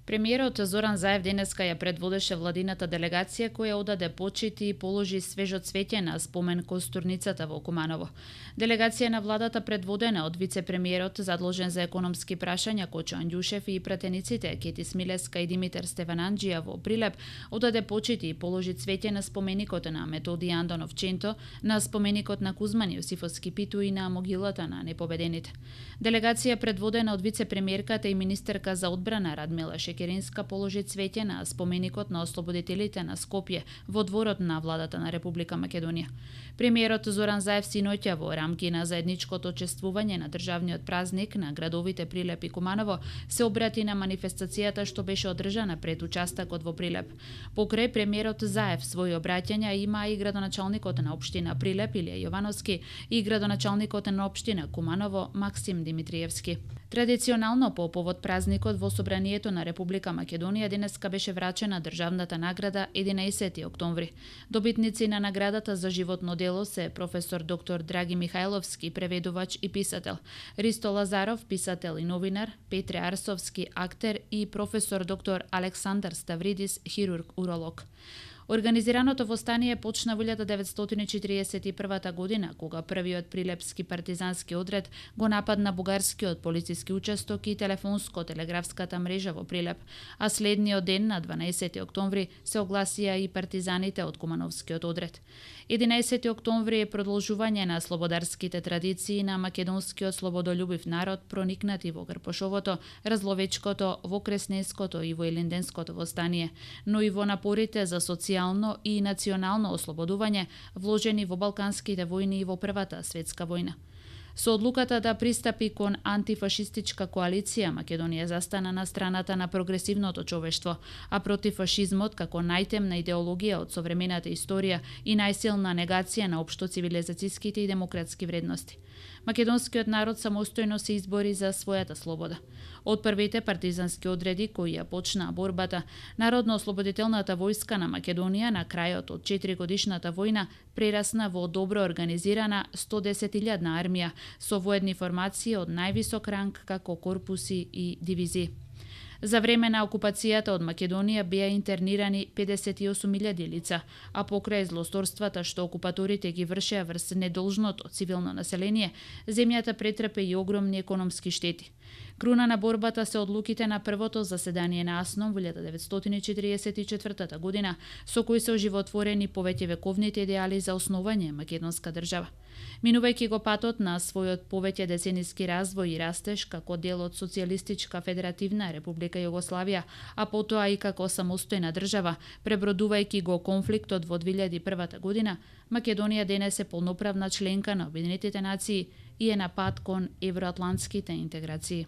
Премиерот Зоран Заев денеска ја предводеше владината делегација која одаде почит и положи свежо цвеќе на спомен костурницата во Куманово. Делегација на владата предводена од вице-премиерот задолжен за економски прашања Кочо Андјушев и пратениците Кети Смилеска и Димитар Стевананџија во Прилеп одаде почит и положи цвеќе на споменикот на Методи Андонов Ченто, на споменикот на Кузман Јосифовски Питу и на могилата на непобедените. Делегација предводена од вице-премиерката и министерка за одбрана Радмила Шекеринска положи цвеќе на споменикот на ослободителите на Скопје во дворот на владата на Република Македонија. Премиерот Зоран Заев синоќа во рамки на заедничкото чествување на државниот празник на градовите Прилеп и Куманово се обрати на манифестацијата што беше одржана пред участокот во Прилеп. Покрај премиерот Заев своји обраќања има и градоначалникот на општина Прилеп Илија Јовановски и градоначалникот на општина Куманово Максим Димитриевски. Традиционално по повод празникот во Собранието на Република Македонија денеска беше врачена државната награда 11 октомври. Добитници на наградата за животно дело се професор доктор Драги Михајловски, преведувач и писател, Ристо Лазаров, писател и новинар, Петре Арсовски, актер и професор доктор Александар Ставридис, хирург-уролог. Организираното востание почна во 1941 година, кога првиот прилепски партизански одред го нападна бугарскиот полициски учесток и телефонско-телеграфската мрежа во Прилеп, а следниот ден на 12 октомври се огласија и партизаните од Кумановскиот одред. 11 октомври е продолжување на слободарските традиции на македонскиот слободолюбив народ проникнати во Карпошовото, Разловечкото, во Кресненското и во Илинденското востание, но и во напорите за социјално и национално ослободување вложени во Балканските војни и во Првата светска војна. Со одлуката да пристапи кон антифашистичка коалиција, Македонија застана на страната на прогресивното човештво, а против фашизмот како најтемна идеологија од современата историја и најсилна негација на општоцивилизацијските и демократски вредности. Македонскиот народ самостојно се избори за својата слобода. Од првите партизански одреди кои ја почнаа борбата, Народно-ослободителната војска на Македонија на крајот од 4-годишната војна прерасна во добро организирана 110.000 армија со воедни формации од највисок ранг како корпуси и дивизии. За време на окупацијата од Македонија беа интернирани 58.000 лица, а покрај злосторствата што окупаторите ги вршеа врз недолжното цивилно население, земјата претрпе и огромни економски штети. Круна на борбата се одлуките на првото заседание на АСНОМ во 1944 година, со кои се оживотворени повеќе вековните идеали за основање македонска држава. Минувајќи го патот на својот повеќе децениски развој и растеж како дел од Социјалистичка федеративна Република Југославија, а потоа и како самостојна држава, пребродувајќи го конфликтот во 2001 година, Македонија денес е полноправна членка на Обединетите нации и е на пат кон евроатлантските интеграции.